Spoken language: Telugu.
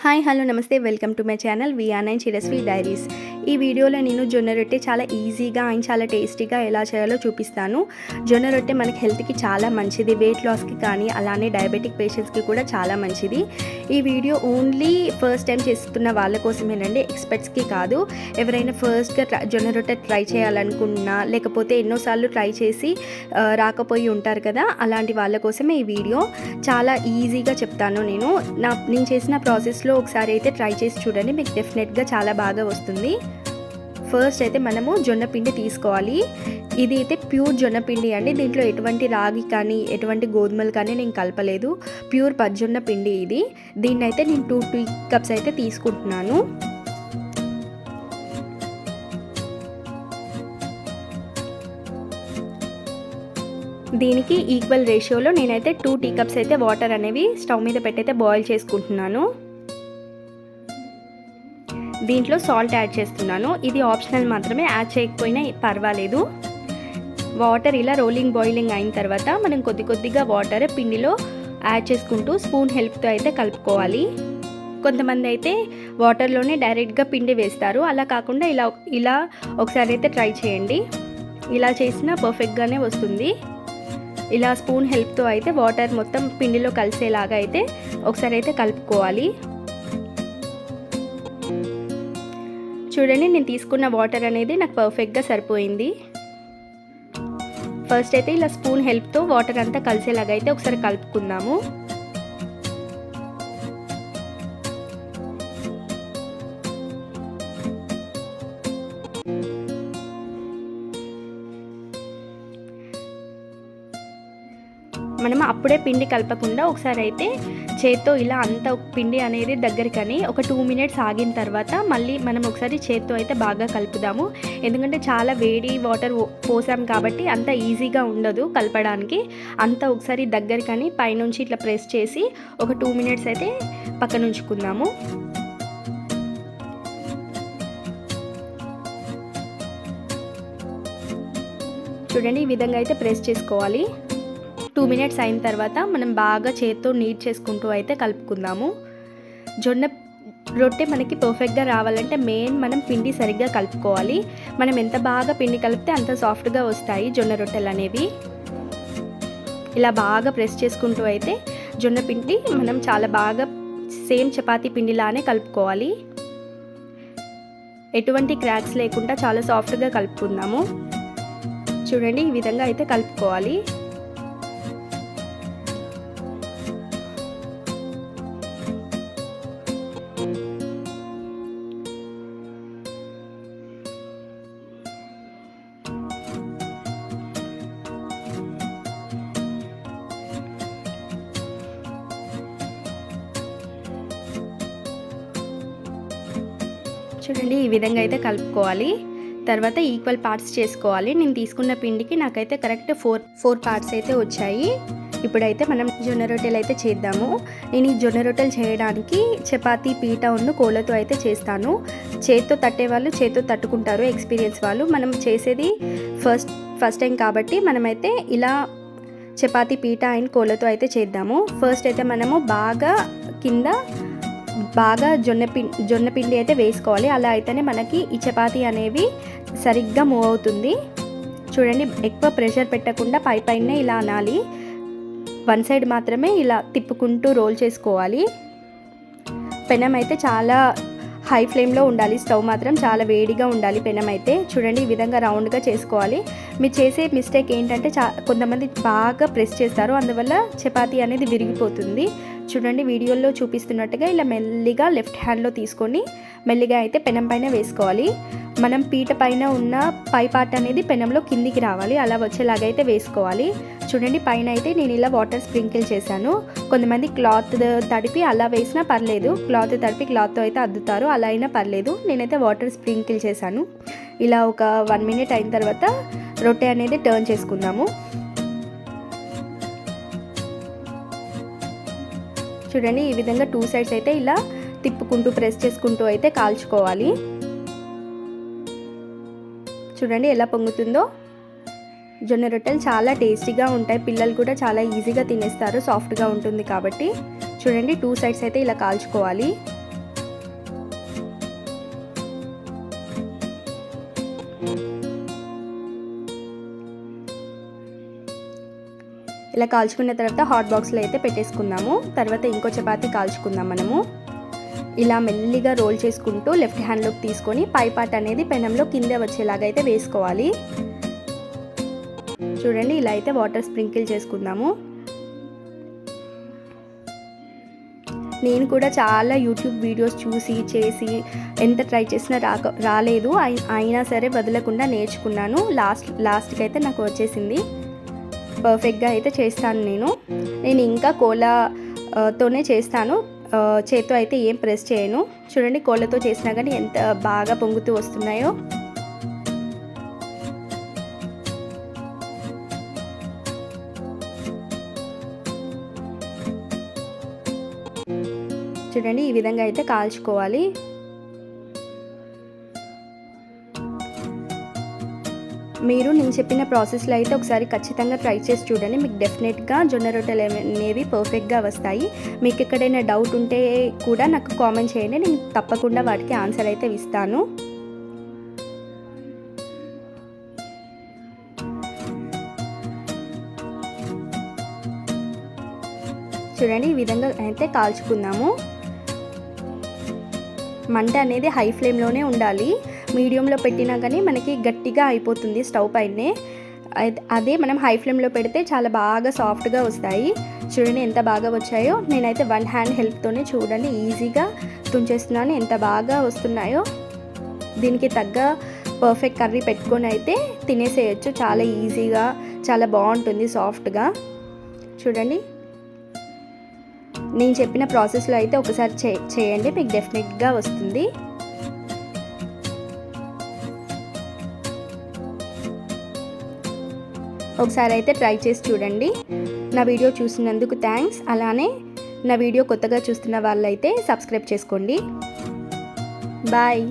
హాయ్ హలో నమస్తే వెల్కమ్ టు మై ఛానల్ విఆర్9 చిరస్వి డైరీస్. ఈ వీడియోలో నేను జొన్న రొట్టె చాలా ఈజీగా అండ్ చాలా టేస్టీగా ఎలా చేయాలో చూపిస్తాను. జొన్న రొట్టె మనకి హెల్త్కి చాలా మంచిది, వెయిట్ లాస్కి కానీ అలానే డయాబెటిక్ పేషెంట్స్కి కూడా చాలా మంచిది. ఈ వీడియో ఓన్లీ ఫస్ట్ టైం చేస్తున్న వాళ్ళ కోసమేనండి, ఎక్స్పర్ట్స్కి కాదు. ఎవరైనా ఫస్ట్గా జొన్న రొట్టె ట్రై చేయాలనుకున్నా లేకపోతే ఎన్నోసార్లు ట్రై చేసి రాకపోయి ఉంటారు కదా, అలాంటి వాళ్ళ కోసమే ఈ వీడియో. చాలా ఈజీగా చెప్తాను. నేను చేసిన ప్రాసెస్లో ఒకసారి అయితే ట్రై చేసి చూడండి, మీకు డెఫినెట్గా చాలా బాగా వస్తుంది. ఫస్ట్ అయితే మనము జొన్న పిండి తీసుకోవాలి. ఇది అయితే ప్యూర్ జొన్న పిండి అండి, దీంట్లో ఎటువంటి రాగి కానీ ఎటువంటి గోధుమలు కానీ నేను కలపలేదు. ప్యూర్ పజ్జొన్న పిండి ఇది. దీన్ని అయితే నేను 2 టీ కప్స్ అయితే తీసుకుంటున్నాను. దీనికి ఈక్వల్ రేషియోలో నేనైతే 2 టీ కప్స్ అయితే వాటర్ అనేవి స్టవ్ మీద పెట్టయితే బాయిల్ చేసుకుంటున్నాను. దీంట్లో సాల్ట్ యాడ్ చేస్తున్నాను. ఇది ఆప్షనల్ మాత్రమే, యాడ్ చేయకపోయినా పర్వాలేదు. వాటర్ ఇలా రోలింగ్ బాయిలింగ్ అయిన తర్వాత మనం కొద్ది కొద్దిగా వాటర్ పిండిలో యాడ్ చేసుకుంటూ స్పూన్ హెల్ప్తో అయితే కలుపుకోవాలి. కొంతమంది అయితే వాటర్లోనే డైరెక్ట్గా పిండి వేస్తారు, అలా కాకుండా ఇలా ఒకసారి అయితే ట్రై చేయండి. ఇలా చేసినా పర్ఫెక్ట్గానే వస్తుంది. ఇలా స్పూన్ హెల్ప్తో అయితే వాటర్ మొత్తం పిండిలో కలిసేలాగా అయితే ఒకసారి అయితే కలుపుకోవాలి. చూడండి, నేను తీసుకున్న వాటర్ అనేది నాకు పర్ఫెక్ట్గా సరిపోయింది. ఫస్ట్ అయితే ఇలా స్పూన్ హెల్ప్తో వాటర్ అంతా కలిసేలాగా అయితే ఒకసారి కలుపుకుందాము. మనం అప్పుడే పిండి కలపకుండా ఒకసారి అయితే చేత్తో ఇలా అంత పిండి అనేది దగ్గరకని ఒక 2 మినిట్స్ ఆగిన తర్వాత మళ్ళీ మనం ఒకసారి చేత్తో అయితే బాగా కలుపుదాము. ఎందుకంటే చాలా వేడి వాటర్ పోసాం కాబట్టి అంత ఈజీగా ఉండదు కలపడానికి. అంతా ఒకసారి దగ్గరకని పైనుంచి ఇట్లా ప్రెస్ చేసి ఒక 2 మినిట్స్ అయితే పక్కన ఉంచుకుందాము. చూడండి, ఈ విధంగా అయితే ప్రెస్ చేసుకోవాలి. 2 మినిట్స్ అయిన తర్వాత మనం బాగా చేత్తో నీట్ చేసుకుంటూ అయితే కలుపుకుందాము. జొన్న రొట్టె మనకి పర్ఫెక్ట్గా రావాలంటే మెయిన్ మనం పిండి సరిగ్గా కలుపుకోవాలి. మనం ఎంత బాగా పిండి కలిపితే అంత సాఫ్ట్గా వస్తాయి జొన్న రొట్టెలు అనేవి. ఇలా బాగా ప్రెస్ చేసుకుంటూ అయితే జొన్న పిండి మనం చాలా బాగా సేమ్ చపాతీ పిండిలానే కలుపుకోవాలి. ఎటువంటి క్రాక్స్ లేకుండా చాలా సాఫ్ట్గా కలుపుకుందాము. చూడండి, ఈ విధంగా అయితే కలుపుకోవాలి. చూడండి, ఈ విధంగా అయితే కలుపుకోవాలి. తర్వాత ఈక్వల్ పార్ట్స్ చేసుకోవాలి. నేను తీసుకున్న పిండికి నాకైతే కరెక్ట్ 4 పార్ట్స్ అయితే వచ్చాయి. ఇప్పుడైతే మనం జొన్న రొట్టెలు అయితే చేద్దాము. నేను ఈ జొన్న రొట్టెలు చేయడానికి చపాతీ పీట ఉన్న కోళ్ళతో అయితే చేస్తాను. చేత్తో తట్టేవాళ్ళు చేత్తో తట్టుకుంటారు, ఎక్స్పీరియన్స్ వాళ్ళు. మనం చేసేది ఫస్ట్ టైం కాబట్టి మనమైతే ఇలా చపాతీ పీట అండ్ కోళ్ళతో అయితే చేద్దాము. ఫస్ట్ అయితే మనము కింద బాగా జొన్న పిండి అయితే వేసుకోవాలి. అలా అయితేనే మనకి ఈ చపాతీ అనేవి సరిగ్గా మూవ్ అవుతుంది. చూడండి, ఎక్కువ ప్రెషర్ పెట్టకుండా పైనే ఇలా అనాలి. 1 సైడ్ మాత్రమే ఇలా తిప్పుకుంటూ రోల్ చేసుకోవాలి. పెనం అయితే చాలా హై ఫ్లేమ్లో ఉండాలి, స్టవ్ మాత్రం చాలా వేడిగా ఉండాలి పెనం అయితే. చూడండి, ఈ విధంగా రౌండ్గా చేసుకోవాలి. మీరు చేసే మిస్టేక్ ఏంటంటే కొంతమంది బాగా ప్రెస్ చేస్తారు, అందువల్ల చపాతీ అనేది విరిగిపోతుంది. చూడండి, వీడియోలో చూపిస్తున్నట్టుగా ఇలా మెల్లిగా లెఫ్ట్ హ్యాండ్లో తీసుకొని మెల్లిగా అయితే పెనం పైన వేసుకోవాలి. మనం పీట పైన ఉన్న పై పార్ట్ అనేది పెనంలో కిందికి రావాలి, అలా వచ్చేలాగైతే వేసుకోవాలి. చూడండి, పైన అయితే నేను ఇలా వాటర్ స్ప్రింకిల్ చేశాను. కొంతమంది క్లాత్ తడిపి అలా వేసినా పర్లేదు, క్లాత్ తడిపి క్లాత్తో అయితే అద్దుతారు, అలా అయినా పర్లేదు. నేనైతే వాటర్ స్ప్రింకిల్ చేశాను. ఇలా ఒక 1 మినిట్ అయిన తర్వాత రొట్టె అనేది టర్న్ చేసుకుందాము. చూడండి, ఈ విధంగా 2 సైడ్స్ అయితే ఇలా తిప్పుకుంటూ ప్రెస్ చేసుకుంటూ అయితే కాల్చుకోవాలి. చూడండి ఎలా పొంగుతుందో. జొన్న రొట్టెలు చాలా టేస్టీగా ఉంటాయి, పిల్లలు కూడా చాలా ఈజీగా తినేస్తారు, సాఫ్ట్గా ఉంటుంది కాబట్టి. చూడండి 2 సైడ్స్ అయితే ఇలా కాల్చుకోవాలి. ఇలా కాల్చుకున్న తర్వాత హాట్ బాక్స్లో అయితే పెట్టేసుకుందాము. తర్వాత ఇంకో చపాతీ కాల్చుకుందాం మనము. ఇలా మెల్లిగా రోల్ చేసుకుంటూ లెఫ్ట్ హ్యాండ్లోకి తీసుకొని పై పార్ట్ అనేది పెనంలో కింద వచ్చేలాగా అయితే వేసుకోవాలి. చూడండి, ఇలా అయితే వాటర్ స్ప్రింకిల్ చేసుకుందాము. నేను కూడా చాలా యూట్యూబ్ వీడియోస్ చూసి చేసి ఎంత ట్రై చేసినా రాలేదు. అయినా సరే వదలకుండా నేర్చుకున్నాను. లాస్ట్కి అయితే నాకు వచ్చేసింది. పర్ఫెక్ట్గా అయితే చేస్తాను నేను ఇంకా కోలాతోనే చేస్తాను. చేత్తో అయితే ఏం ప్రెస్ చేయను. చూడండి, కోళ్ళతో చేసినా కానీ ఎంత బాగా పొంగుతూ వస్తున్నాయో. చూడండి, ఈ విధంగా అయితే కాల్చుకోవాలి. మీరు నేను చెప్పిన ప్రాసెస్లో అయితే ఒకసారి ఖచ్చితంగా ట్రై చేసి చూడండి. మీకు డెఫినెట్గా జొన్న రొట్టెలు అనేవి పర్ఫెక్ట్గా వస్తాయి. మీకు ఎక్కడైనా డౌట్ ఉంటే కూడా నాకు కామెంట్ చేయండి. నేను తప్పకుండా వాటికి ఆన్సర్ అయితే ఇస్తాను. చూడండి, ఈ విధంగా అయితే కాల్చుకుందాము. మంట అనేది హై ఫ్లేమ్లోనే ఉండాలి. మీడియంలో పెట్టినా కానీ మనకి గట్టిగా అయిపోతుంది స్టవ్ పైనే. అదే మనం హై ఫ్లేమ్లో పెడితే చాలా బాగా సాఫ్ట్గా వస్తాయి. చూడండి ఎంత బాగా వచ్చాయో. నేనైతే వన్ హ్యాండ్ హెల్ప్తోనే చూడండి ఈజీగా తుంచేస్తున్నాను. ఎంత బాగా వస్తున్నాయో. దీనికి తగ్గ పర్ఫెక్ట్ కర్రీ పెట్టుకొని అయితే తినేసేయచ్చు చాలా ఈజీగా. చాలా బాగుంటుంది సాఫ్ట్గా. చూడండి, నేను చెప్పిన ప్రాసెస్లో అయితే ఒకసారి చేయండి, మీకు డెఫినెట్గా వస్తుంది. ఒకసారి అయితే ట్రై చేసి చూడండి. నా వీడియో చూసినందుకు థ్యాంక్స్. అలానే నా వీడియో కొత్తగా చూస్తున్న వాళ్ళైతే సబ్స్క్రైబ్ చేసుకోండి. బాయ్.